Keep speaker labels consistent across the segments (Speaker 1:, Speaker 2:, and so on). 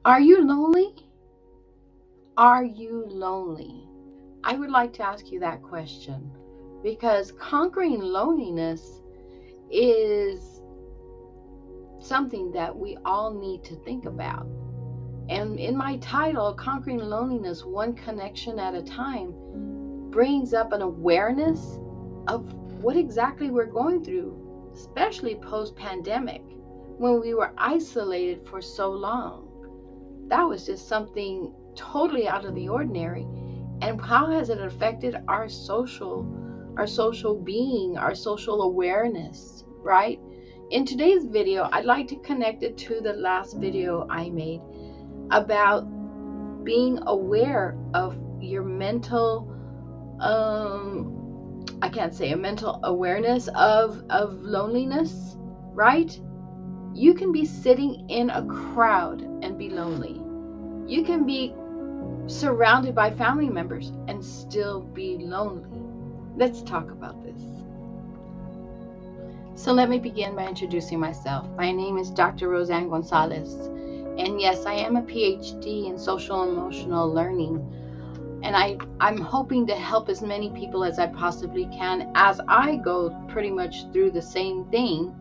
Speaker 1: Are you lonely? Are you lonely? I would like to ask you that question because conquering loneliness is something that we all need to think about. And in my title, Conquering Loneliness One Connection at a Time, brings up an awareness of what exactly we're going through, especially post pandemic, when we were isolated for so long. That was just something totally out of the ordinary. And how has it affected our social being, our social awareness, right? In today's video, I'd like to connect it to the last video I made about being aware of your mental I can't say a mental awareness of loneliness, right? You can be sitting in a crowd and be lonely. You can be surrounded by family members and still be lonely. Let's talk about this. So let me begin by introducing myself. My name is Dr. Roseanne Gonzalez, and yes, I am a PhD in social and emotional learning, and I'm hoping to help as many people as I possibly can as I go pretty much through the same thing.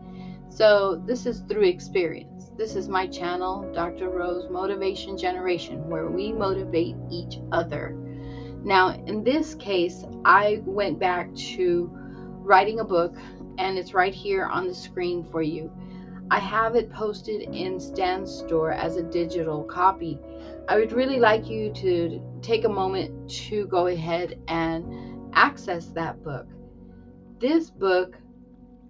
Speaker 1: So this is through experience. This is my channel, Dr. Rose Motivation Generation, where we motivate each other. Now, in this case, I went back to writing a book, and it's right here on the screen for you. I have it posted in Stan's store as a digital copy. I would really like you to take a moment to go ahead and access that book. This book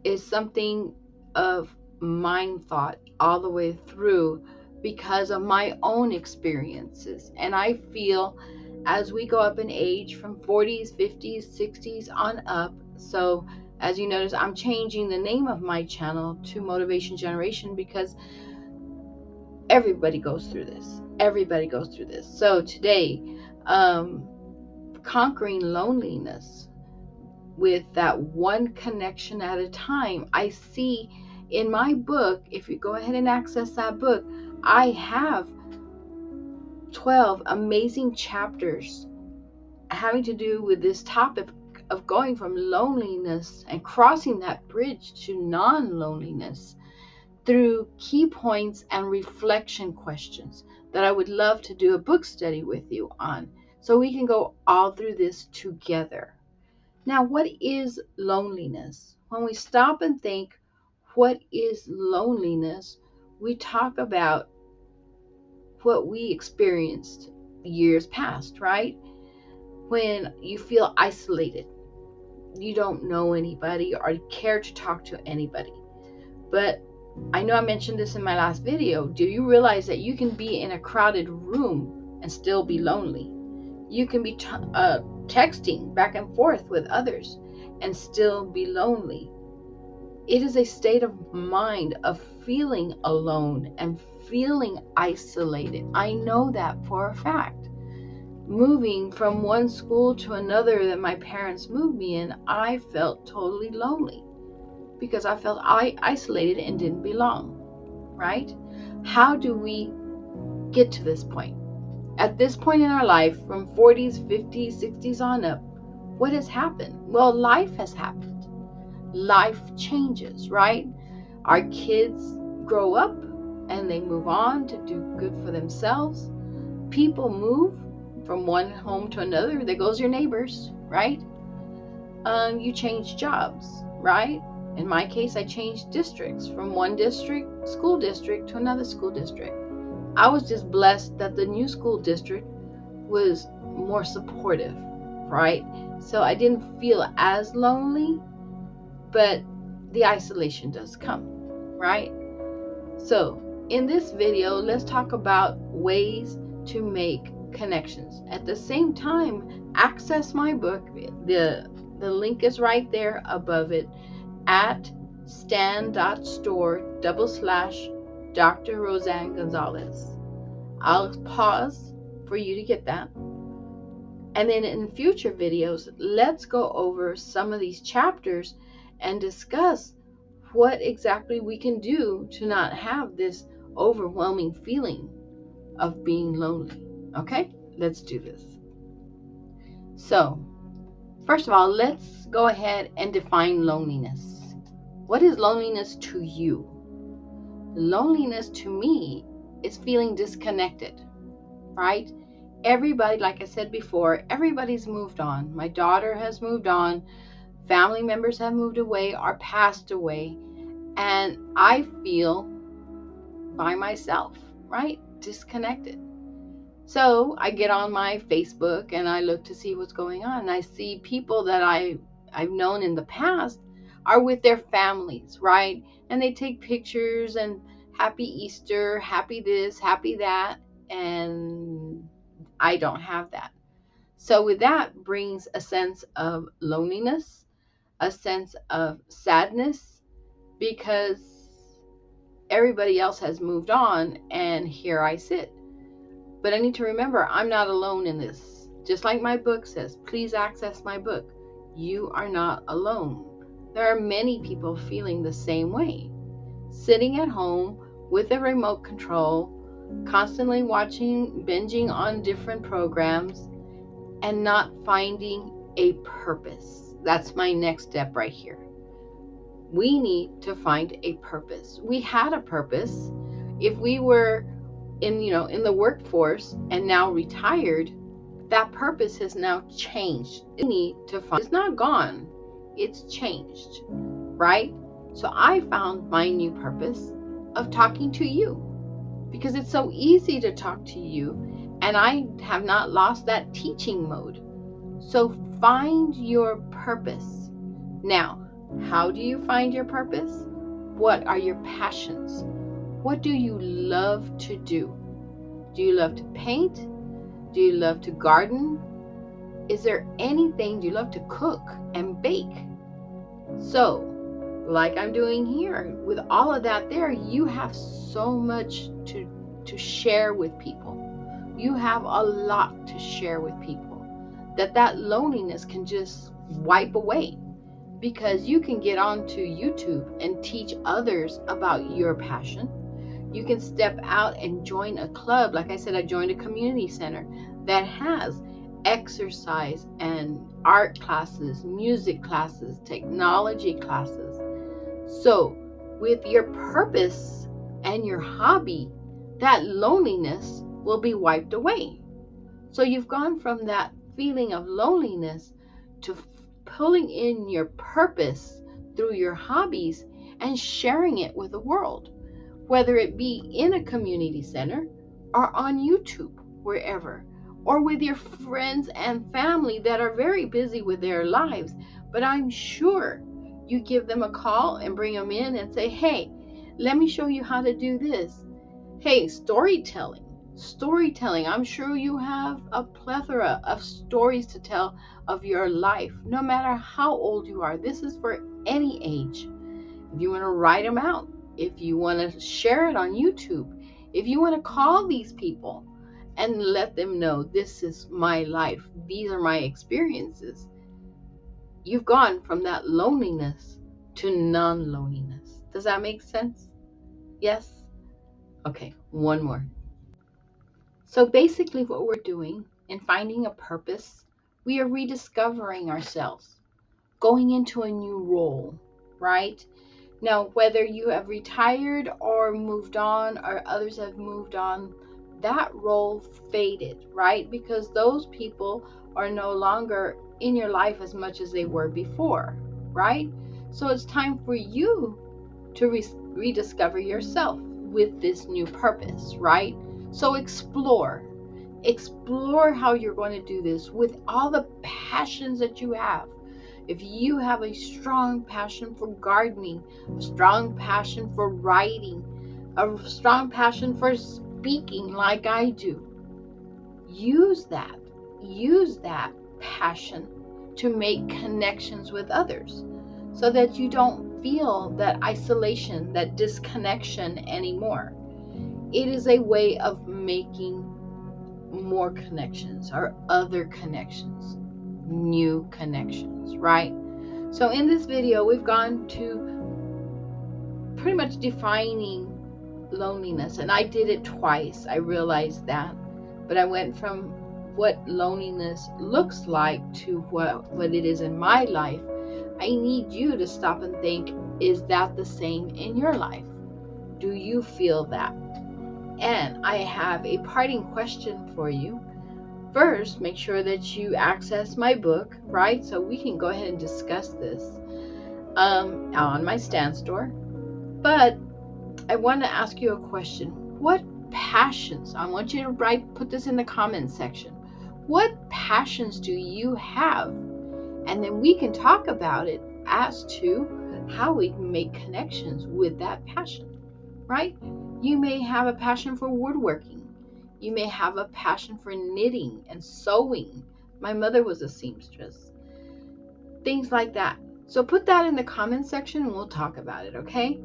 Speaker 1: is something of mind thought all the way through because of my own experiences. And I feel as we go up in age from 40s, 50s, 60s on up, so as you notice, I'm changing the name of my channel to Motivation Generation because everybody goes through this. Everybody goes through this. So today, conquering loneliness with that one connection at a time. I see in my book, if you go ahead and access that book, I have 12 amazing chapters having to do with this topic of going from loneliness and crossing that bridge to non-loneliness through key points and reflection questions that I would love to do a book study with you on, so we can go all through this together. Now, what is loneliness? When we stop and think, what is loneliness? We talk about what we experienced years past, right? When you feel isolated, you don't know anybody or care to talk to anybody. But I know I mentioned this in my last video. Do you realize that you can be in a crowded room and still be lonely? You can be texting back and forth with others and still be lonely. It is a state of mind of feeling alone and feeling isolated. I know that for a fact. Moving from one school to another that my parents moved me in, I felt totally lonely because I felt isolated and didn't belong, right? How do we get to this point? At this point in our life, from 40s, 50s, 60s on up, what has happened? Well, life has happened. Life changes, right? Our kids grow up and they move on to do good for themselves. People move from one home to another. There goes your neighbors, right? You change jobs, right? In my case, I changed districts from one district, school district, to another school district. I was just blessed that the new school district was more supportive, right? So I didn't feel as lonely, but the isolation does come, right? So in this video, let's talk about ways to make connections. At the same time, access my book. The link is right there above it at stan.store/Dr. Roseanne Gonzalez. I'll pause for you to get that. And then in future videos, let's go over some of these chapters and discuss what exactly we can do to not have this overwhelming feeling of being lonely. Okay, let's do this. So, first of all, let's go ahead and define loneliness. What is loneliness to you? Loneliness to me is feeling disconnected, right? Everybody, like I said before, everybody's moved on. My daughter has moved on. Family members have moved away or passed away. And I feel by myself, right? Disconnected. So I get on my Facebook and I look to see what's going on. And I see people that I've known in the past are with their families, right? And they take pictures and happy Easter, happy this, happy that. And I don't have that. So with that brings a sense of loneliness, a sense of sadness, because everybody else has moved on and here I sit. But I need to remember I'm not alone in this. Just like my book says, please access my book. You are not alone. There are many people feeling the same way. Sitting at home with a remote control, constantly watching, binging on different programs, and not finding a purpose. That's my next step right here. We need to find a purpose. We had a purpose. If we were in the workforce and now retired, that purpose has now changed. We need to find, it's not gone, it's changed, right? So I found my new purpose of talking to you, because it's so easy to talk to you, and I have not lost that teaching mode. So find your purpose. Now, how do you find your purpose? What are your passions? What do you love to do? Do you love to paint? Do you love to garden? Is there anything you love to cook and bake? So, like I'm doing here, with all of that there, you have so much to share with people. You have a lot to share with people that loneliness can just wipe away, because you can get onto YouTube and teach others about your passion. You can step out and join a club. Like I said, I joined a community center that has exercise and art classes, music classes, technology classes. So with your purpose and your hobby, that loneliness will be wiped away. So you've gone from that feeling of loneliness to pulling in your purpose through your hobbies and sharing it with the world, whether it be in a community center or on YouTube, wherever, or with your friends and family that are very busy with their lives. But I'm sure you give them a call and bring them in and say, hey, let me show you how to do this. Hey, storytelling. I'm sure you have a plethora of stories to tell of your life, no matter how old you are. This is for any age. If you want to write them out, if you want to share it on YouTube, if you want to call these people and let them know, this is my life, these are my experiences, you've gone from that loneliness to non-loneliness. Does that make sense? Yes? Okay, one more. So basically what we're doing in finding a purpose, we are rediscovering ourselves, going into a new role, right? Now, whether you have retired or moved on, or others have moved on, that role faded, right? Because those people are no longer in your life as much as they were before, right? So it's time for you to rediscover yourself with this new purpose, right? So explore how you're going to do this with all the passions that you have. If you have a strong passion for gardening, a strong passion for writing, a strong passion for speaking like I do, use that passion to make connections with others, so that you don't feel that isolation, that disconnection anymore. It is a way of making more connections, or other connections, new connections, right? So in this video, we've gone to pretty much defining loneliness, and I did it twice. I realized that. But I went from what loneliness looks like to what it is in my life. I need you to stop and think, is that the same in your life? Do you feel that? And I have a parting question for you. First, make sure that you access my book, right? So we can go ahead and discuss this on my Stan store. But I want to ask you a question. What passions, I want you to put this in the comments section. What passions do you have? And then we can talk about it as to how we can make connections with that passion, right? You may have a passion for woodworking. You may have a passion for knitting and sewing. My mother was a seamstress. Things like that. So put that in the comments section and we'll talk about it, okay?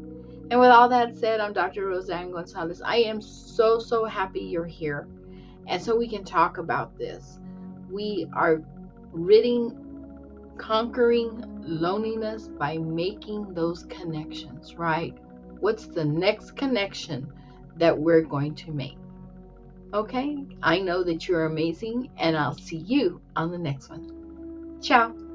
Speaker 1: And with all that said, I'm Dr. Roseanne Gonzalez. I am so happy you're here. And so we can talk about this. We are conquering loneliness by making those connections, right? What's the next connection that we're going to make? Okay? I know that you're amazing, and I'll see you on the next one. Ciao.